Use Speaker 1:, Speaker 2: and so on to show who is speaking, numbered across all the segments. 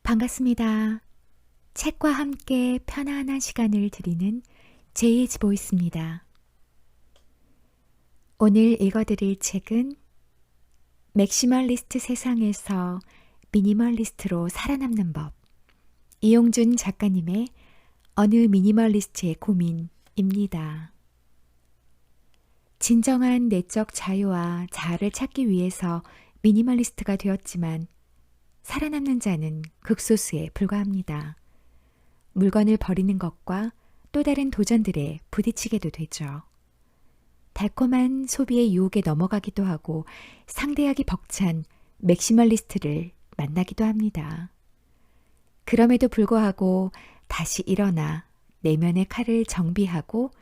Speaker 1: 반갑습니다. 책과 함께 편안한 시간을 드리는 제이지 보이스입니다. 오늘 읽어드릴 책은 맥시멀리스트 세상에서 미니멀리스트로 살아남는 법, 이용준 작가님의 어느 미니멀리스트의 고민입니다. 진정한 내적 자유와 자아를 찾기 위해서 미니멀리스트가 되었지만 살아남는 자는 극소수에 불과합니다. 물건을 버리는 것과 또 다른 도전들에 부딪히게도 되죠. 달콤한 소비의 유혹에 넘어가기도 하고 상대하기 벅찬 맥시멀리스트를 만나기도 합니다. 그럼에도 불구하고 다시 일어나 내면의 칼을 정비하고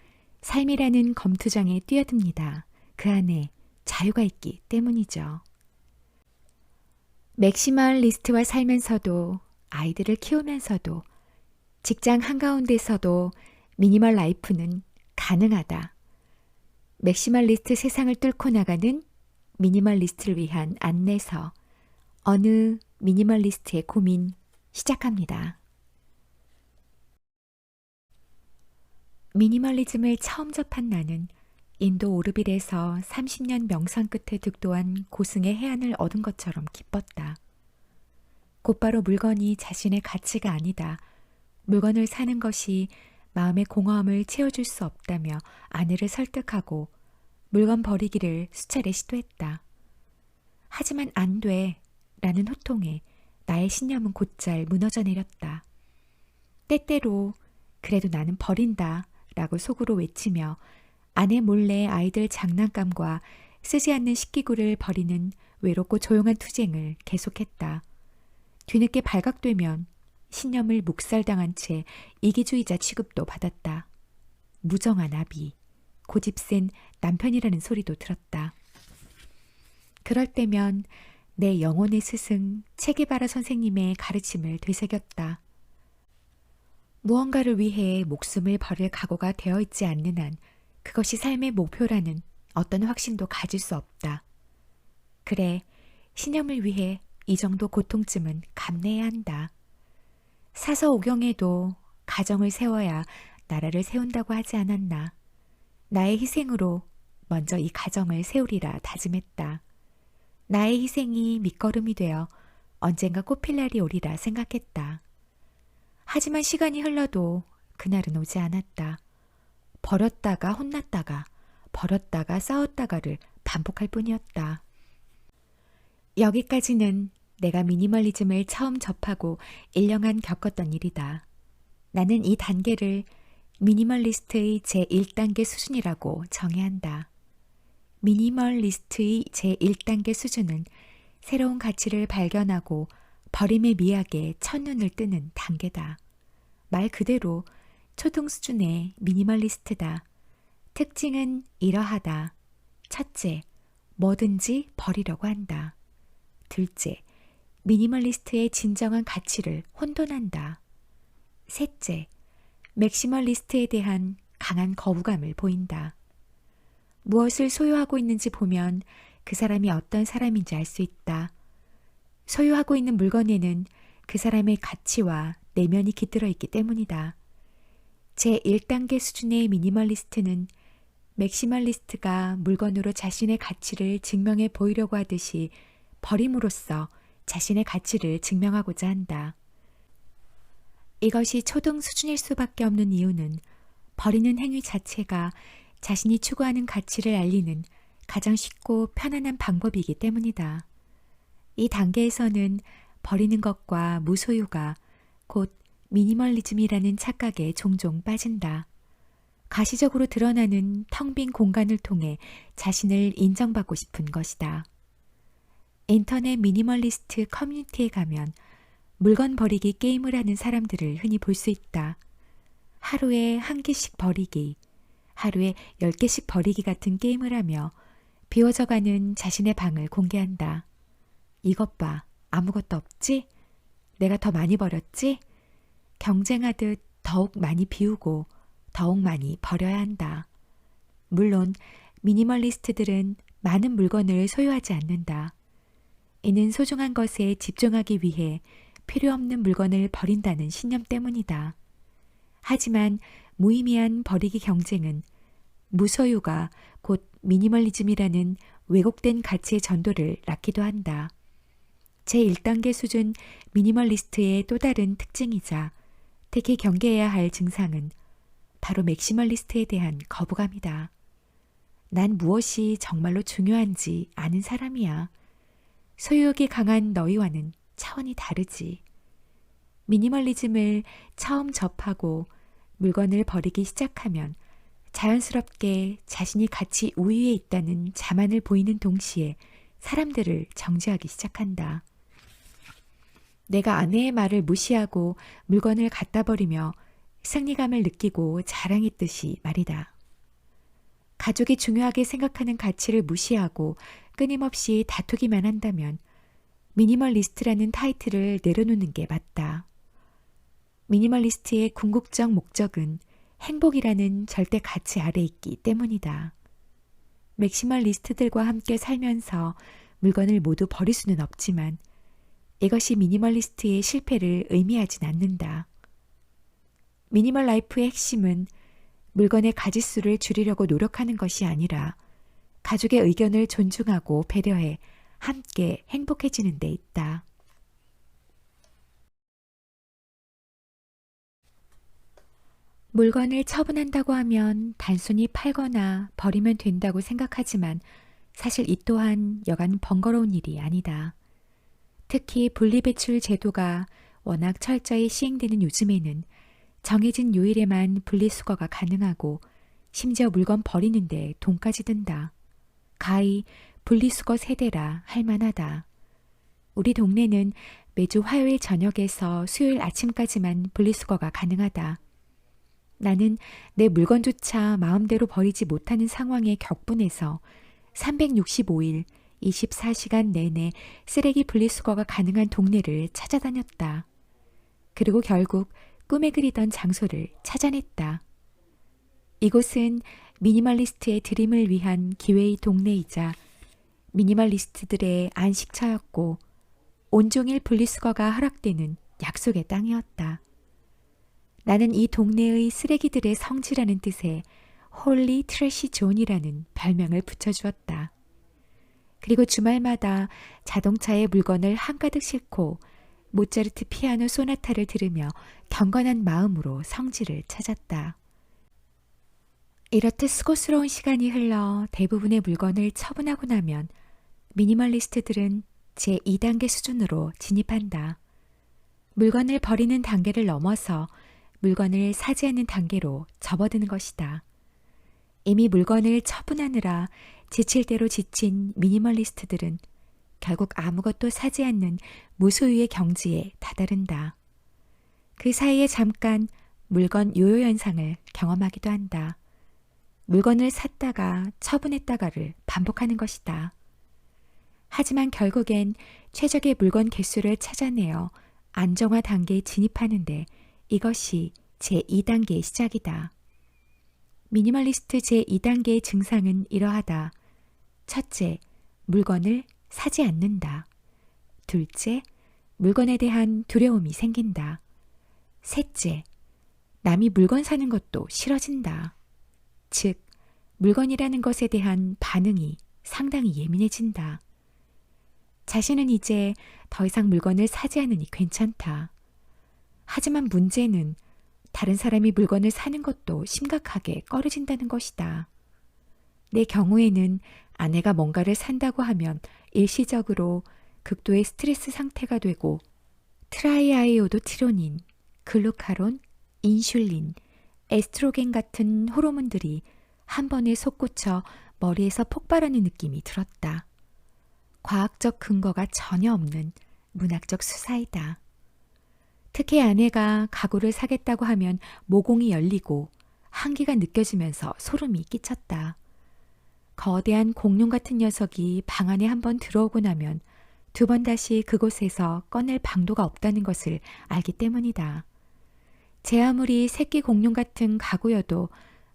Speaker 1: 삶이라는 검투장에 뛰어듭니다. 그 안에 자유가 있기 때문이죠. 맥시멀리스트와 살면서도 아이들을 키우면서도 직장 한가운데서도 미니멀 라이프는 가능하다. 맥시멀리스트 세상을 뚫고 나가는 미니멀리스트를 위한 안내서, 어느 미니멀리스트의 고민 시작합니다. 미니멀리즘을 처음 접한 나는 인도 오르빌에서 30년 명상 끝에 득도한 고승의 해안을 얻은 것처럼 기뻤다. 곧바로 물건이 자신의 가치가 아니다. 물건을 사는 것이 마음의 공허함을 채워줄 수 없다며 아내를 설득하고 물건 버리기를 수차례 시도했다. 하지만 안 돼 라는 호통에 나의 신념은 곧잘 무너져 내렸다. 때때로 그래도 나는 버린다 라고 속으로 외치며 아내 몰래 아이들 장난감과 쓰지 않는 식기구를 버리는 외롭고 조용한 투쟁을 계속했다. 뒤늦게 발각되면 신념을 묵살당한 채 이기주의자 취급도 받았다. 무정한 아비, 고집센 남편이라는 소리도 들었다. 그럴 때면 내 영혼의 스승 체게바라 선생님의 가르침을 되새겼다. 무언가를 위해 목숨을 버릴 각오가 되어 있지 않는 한 그것이 삶의 목표라는 어떤 확신도 가질 수 없다. 그래, 신념을 위해 이 정도 고통쯤은 감내해야 한다. 사서오경에도 가정을 세워야 나라를 세운다고 하지 않았나. 나의 희생으로 먼저 이 가정을 세우리라 다짐했다. 나의 희생이 밑거름이 되어 언젠가 꽃필 날이 오리라 생각했다. 하지만 시간이 흘러도 그날은 오지 않았다. 버렸다가 혼났다가 버렸다가 싸웠다가를 반복할 뿐이었다. 여기까지는 내가 미니멀리즘을 처음 접하고 1년간 겪었던 일이다. 나는 이 단계를 미니멀리스트의 제1단계 수준이라고 정의한다. 미니멀리스트의 제1단계 수준은 새로운 가치를 발견하고 버림의 미학에 첫눈을 뜨는 단계다. 말 그대로 초등 수준의 미니멀리스트다. 특징은 이러하다. 첫째, 뭐든지 버리려고 한다. 둘째, 미니멀리스트의 진정한 가치를 혼돈한다. 셋째, 맥시멀리스트에 대한 강한 거부감을 보인다. 무엇을 소유하고 있는지 보면 그 사람이 어떤 사람인지 알 수 있다. 소유하고 있는 물건에는 그 사람의 가치와 내면이 깃들어 있기 때문이다. 제1단계 수준의 미니멀리스트는 맥시멀리스트가 물건으로 자신의 가치를 증명해 보이려고 하듯이 버림으로써 자신의 가치를 증명하고자 한다. 이것이 초등 수준일 수밖에 없는 이유는 버리는 행위 자체가 자신이 추구하는 가치를 알리는 가장 쉽고 편안한 방법이기 때문이다. 이 단계에서는 버리는 것과 무소유가 곧 미니멀리즘이라는 착각에 종종 빠진다. 가시적으로 드러나는 텅 빈 공간을 통해 자신을 인정받고 싶은 것이다. 인터넷 미니멀리스트 커뮤니티에 가면 물건 버리기 게임을 하는 사람들을 흔히 볼 수 있다. 하루에 1개씩 버리기, 하루에 10개씩 버리기 같은 게임을 하며 비워져가는 자신의 방을 공개한다. 이것 봐, 아무것도 없지? 내가 더 많이 버렸지? 경쟁하듯 더욱 많이 비우고 더욱 많이 버려야 한다. 물론 미니멀리스트들은 많은 물건을 소유하지 않는다. 이는 소중한 것에 집중하기 위해 필요 없는 물건을 버린다는 신념 때문이다. 하지만 무의미한 버리기 경쟁은 무소유가 곧 미니멀리즘이라는 왜곡된 가치의 전도를 낳기도 한다. 제1단계 수준 미니멀리스트의 또 다른 특징이자 특히 경계해야 할 증상은 바로 맥시멀리스트에 대한 거부감이다. 난 무엇이 정말로 중요한지 아는 사람이야. 소유욕이 강한 너희와는 차원이 다르지. 미니멀리즘을 처음 접하고 물건을 버리기 시작하면 자연스럽게 자신이 가치 우위에 있다는 자만을 보이는 동시에 사람들을 정죄하기 시작한다. 내가 아내의 말을 무시하고 물건을 갖다 버리며 승리감을 느끼고 자랑했듯이 말이다. 가족이 중요하게 생각하는 가치를 무시하고 끊임없이 다투기만 한다면 미니멀리스트라는 타이틀을 내려놓는 게 맞다. 미니멀리스트의 궁극적 목적은 행복이라는 절대 가치 아래 있기 때문이다. 맥시멀리스트들과 함께 살면서 물건을 모두 버릴 수는 없지만 이것이 미니멀리스트의 실패를 의미하진 않는다. 미니멀 라이프의 핵심은 물건의 가짓수를 줄이려고 노력하는 것이 아니라 가족의 의견을 존중하고 배려해 함께 행복해지는 데 있다. 물건을 처분한다고 하면 단순히 팔거나 버리면 된다고 생각하지만 사실 이 또한 여간 번거로운 일이 아니다. 특히 분리배출 제도가 워낙 철저히 시행되는 요즘에는 정해진 요일에만 분리수거가 가능하고 심지어 물건 버리는데 돈까지 든다. 가히 분리수거 세대라 할 만하다. 우리 동네는 매주 화요일 저녁에서 수요일 아침까지만 분리수거가 가능하다. 나는 내 물건조차 마음대로 버리지 못하는 상황에 격분해서 365일 24시간 내내 쓰레기 분리수거가 가능한 동네를 찾아다녔다. 그리고 결국 꿈에 그리던 장소를 찾아냈다. 이곳은 미니멀리스트의 드림을 위한 기회의 동네이자 미니멀리스트들의 안식처였고 온종일 분리수거가 허락되는 약속의 땅이었다. 나는 이 동네의 쓰레기들의 성지라는 뜻의 홀리 트래시 존이라는 별명을 붙여주었다. 그리고 주말마다 자동차에 물건을 한가득 싣고 모차르트 피아노 소나타를 들으며 경건한 마음으로 성지를 찾았다. 이렇듯 수고스러운 시간이 흘러 대부분의 물건을 처분하고 나면 미니멀리스트들은 제2단계 수준으로 진입한다. 물건을 버리는 단계를 넘어서 물건을 사지하는 단계로 접어드는 것이다. 이미 물건을 처분하느라 지칠 대로 지친 미니멀리스트들은 결국 아무것도 사지 않는 무소유의 경지에 다다른다. 그 사이에 잠깐 물건 요요 현상을 경험하기도 한다. 물건을 샀다가 처분했다가를 반복하는 것이다. 하지만 결국엔 최적의 물건 개수를 찾아내어 안정화 단계에 진입하는데 이것이 제2단계의 시작이다. 미니멀리스트 제2단계의 증상은 이러하다. 첫째, 물건을 사지 않는다. 둘째, 물건에 대한 두려움이 생긴다. 셋째, 남이 물건 사는 것도 싫어진다. 즉, 물건이라는 것에 대한 반응이 상당히 예민해진다. 자신은 이제 더 이상 물건을 사지 않으니 괜찮다. 하지만 문제는 다른 사람이 물건을 사는 것도 심각하게 꺼려진다는 것이다. 내 경우에는 아내가 뭔가를 산다고 하면 일시적으로 극도의 스트레스 상태가 되고 트라이아이오도티로닌, 글루카론, 인슐린, 에스트로겐 같은 호르몬들이 한 번에 솟구쳐 머리에서 폭발하는 느낌이 들었다. 과학적 근거가 전혀 없는 문학적 수사이다. 특히 아내가 가구를 사겠다고 하면 모공이 열리고 한기가 느껴지면서 소름이 끼쳤다. 거대한 공룡 같은 녀석이 방 안에 한번 들어오고 나면 두 번 다시 그곳에서 꺼낼 방도가 없다는 것을 알기 때문이다. 제 아무리 새끼 공룡 같은 가구여도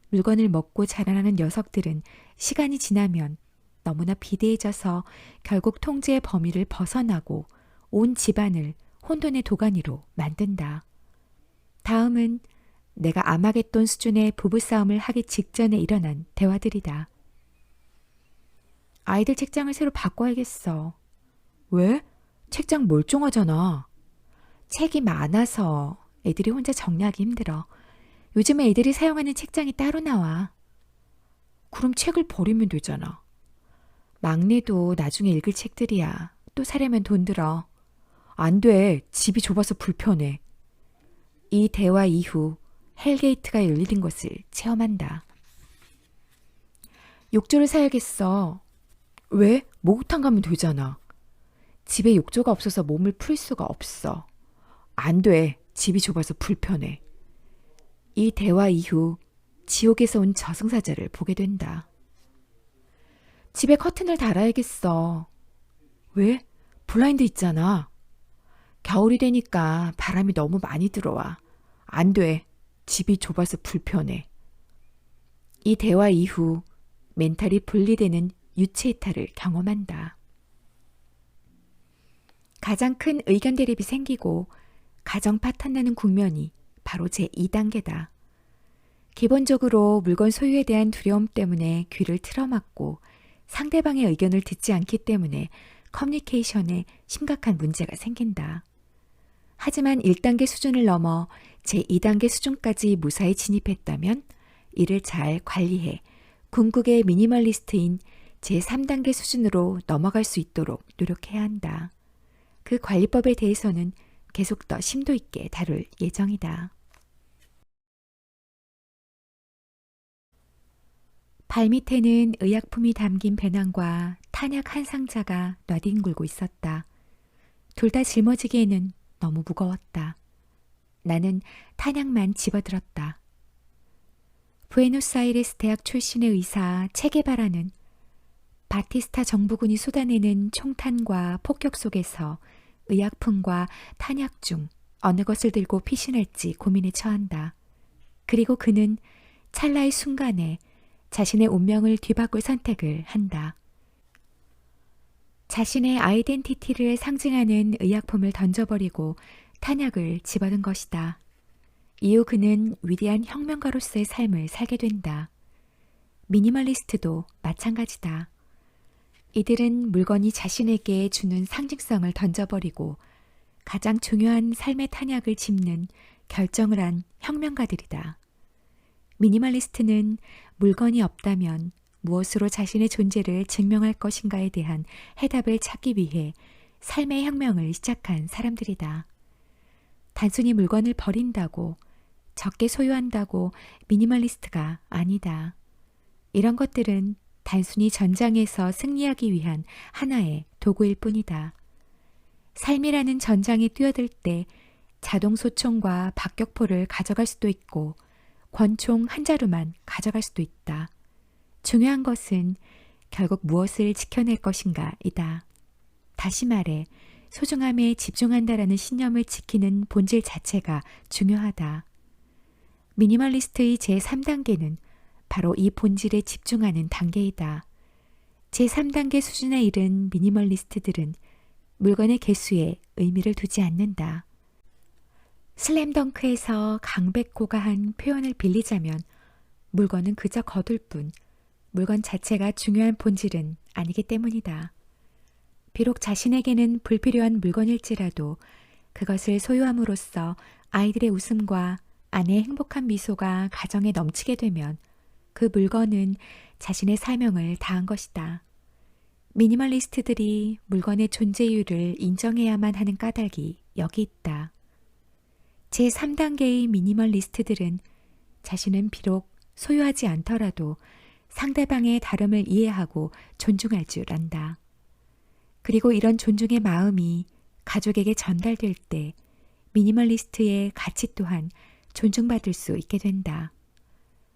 Speaker 1: 물건을 먹고 자라나는 녀석들은 시간이 지나면 너무나 비대해져서 결국 통제의 범위를 벗어나고 온 집안을 혼돈의 도가니로 만든다. 다음은 내가 아마겟돈 수준의 부부싸움을 하기 직전에 일어난 대화들이다. 아이들 책장을 새로 바꿔야겠어. 왜? 책장 멀쩡하잖아. 책이 많아서 애들이 혼자 정리하기 힘들어. 요즘에 애들이 사용하는 책장이 따로 나와. 그럼 책을 버리면 되잖아. 막내도 나중에 읽을 책들이야. 또 사려면 돈 들어. 안 돼. 집이 좁아서 불편해. 이 대화 이후 헬게이트가 열리는 것을 체험한다. 욕조를 사야겠어. 왜? 목욕탕 가면 되잖아. 집에 욕조가 없어서 몸을 풀 수가 없어. 안 돼. 집이 좁아서 불편해. 이 대화 이후 지옥에서 온 저승사자를 보게 된다. 집에 커튼을 달아야겠어. 왜? 블라인드 있잖아. 겨울이 되니까 바람이 너무 많이 들어와. 안 돼. 집이 좁아서 불편해. 이 대화 이후 멘탈이 분리되는 유체이탈을 경험한다. 가장 큰 의견 대립이 생기고 가정 파탄나는 국면이 바로 제2단계다. 기본적으로 물건 소유에 대한 두려움 때문에 귀를 틀어막고 상대방의 의견을 듣지 않기 때문에 커뮤니케이션에 심각한 문제가 생긴다. 하지만 1단계 수준을 넘어 제2단계 수준까지 무사히 진입했다면 이를 잘 관리해 궁극의 미니멀리스트인 제3단계 수준으로 넘어갈 수 있도록 노력해야 한다. 그 관리법에 대해서는 계속 더 심도 있게 다룰 예정이다. 발밑에는 의약품이 담긴 배낭과 탄약 한 상자가 놔뒹굴고 있었다. 둘 다 짊어지기에는 너무 무거웠다. 나는 탄약만 집어들었다. 부에노스아이레스 대학 출신의 의사 체게바라는 바티스타 정부군이 쏟아내는 총탄과 폭격 속에서 의약품과 탄약 중 어느 것을 들고 피신할지 고민에 처한다. 그리고 그는 찰나의 순간에 자신의 운명을 뒤바꿀 선택을 한다. 자신의 아이덴티티를 상징하는 의약품을 던져버리고 탄약을 집어든 것이다. 이후 그는 위대한 혁명가로서의 삶을 살게 된다. 미니멀리스트도 마찬가지다. 이들은 물건이 자신에게 주는 상징성을 던져버리고 가장 중요한 삶의 탄약을 짚는 결정을 한 혁명가들이다. 미니멀리스트는 물건이 없다면 무엇으로 자신의 존재를 증명할 것인가에 대한 해답을 찾기 위해 삶의 혁명을 시작한 사람들이다. 단순히 물건을 버린다고, 적게 소유한다고 미니멀리스트가 아니다. 이런 것들은 단순히 전장에서 승리하기 위한 하나의 도구일 뿐이다. 삶이라는 전장에 뛰어들 때 자동 소총과 박격포를 가져갈 수도 있고 권총 한 자루만 가져갈 수도 있다. 중요한 것은 결국 무엇을 지켜낼 것인가이다. 다시 말해 소중함에 집중한다라는 신념을 지키는 본질 자체가 중요하다. 미니멀리스트의 제3단계는 바로 이 본질에 집중하는 단계이다. 제3단계 수준에 이른 미니멀리스트들은 물건의 개수에 의미를 두지 않는다. 슬램덩크에서 강백호가 한 표현을 빌리자면 물건은 그저 거둘 뿐 물건 자체가 중요한 본질은 아니기 때문이다. 비록 자신에게는 불필요한 물건일지라도 그것을 소유함으로써 아이들의 웃음과 아내의 행복한 미소가 가정에 넘치게 되면 그 물건은 자신의 사명을 다한 것이다. 미니멀리스트들이 물건의 존재 이유를 인정해야만 하는 까닭이 여기 있다. 제3단계의 미니멀리스트들은 자신은 비록 소유하지 않더라도 상대방의 다름을 이해하고 존중할 줄 안다. 그리고 이런 존중의 마음이 가족에게 전달될 때 미니멀리스트의 가치 또한 존중받을 수 있게 된다.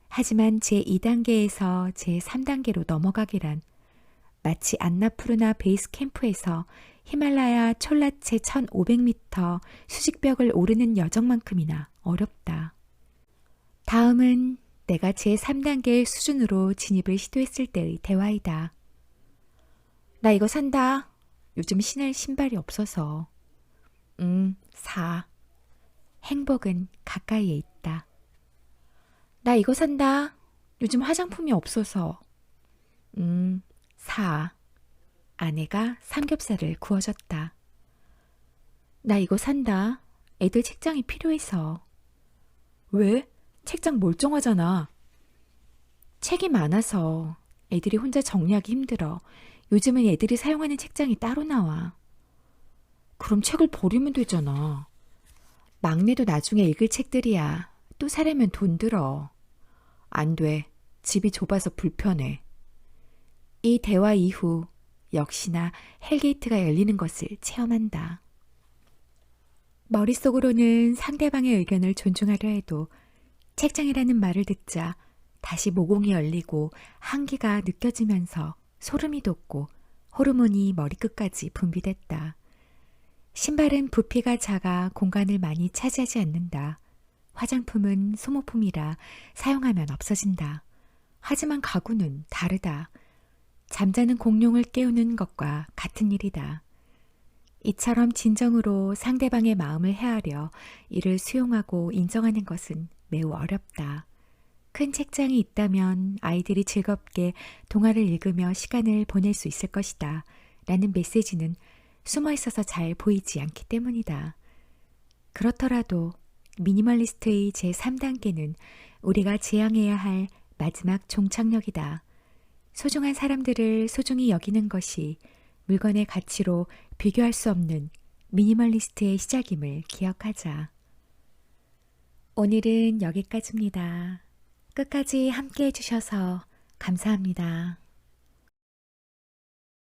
Speaker 1: 하지만 제2단계에서 제3단계로 넘어가기란 마치 안나푸르나 베이스 캠프에서 히말라야 촐라체 1500m 수직벽을 오르는 여정만큼이나 어렵다. 다음은 내가 제3단계 수준으로 진입을 시도했을 때의 대화이다. 나 이거 산다. 요즘 신을 신발이 없어서. 4. 행복은 가까이에 있다. 나 이거 산다. 요즘 화장품이 없어서. 4. 아내가 삼겹살을 구워줬다. 나 이거 산다. 애들 책장이 필요해서. 왜? 책장 멀쩡하잖아. 책이 많아서 애들이 혼자 정리하기 힘들어. 요즘은 애들이 사용하는 책장이 따로 나와. 그럼 책을 버리면 되잖아. 막내도 나중에 읽을 책들이야. 또 사려면 돈 들어. 안 돼. 집이 좁아서 불편해. 이 대화 이후 역시나 헬게이트가 열리는 것을 체험한다. 머릿속으로는 상대방의 의견을 존중하려 해도 책장이라는 말을 듣자 다시 모공이 열리고 한기가 느껴지면서 소름이 돋고 호르몬이 머리끝까지 분비됐다. 신발은 부피가 작아 공간을 많이 차지하지 않는다. 화장품은 소모품이라 사용하면 없어진다. 하지만 가구는 다르다. 잠자는 공룡을 깨우는 것과 같은 일이다. 이처럼 진정으로 상대방의 마음을 헤아려 이를 수용하고 인정하는 것은 매우 어렵다. 큰 책장이 있다면 아이들이 즐겁게 동화를 읽으며 시간을 보낼 수 있을 것이다. 라는 메시지는 숨어 있어서 잘 보이지 않기 때문이다. 그렇더라도 미니멀리스트의 제3단계는 우리가 지향해야 할 마지막 종착역이다. 소중한 사람들을 소중히 여기는 것이 물건의 가치로 비교할 수 없는 미니멀리스트의 시작임을 기억하자. 오늘은 여기까지입니다. 끝까지 함께 해주셔서 감사합니다.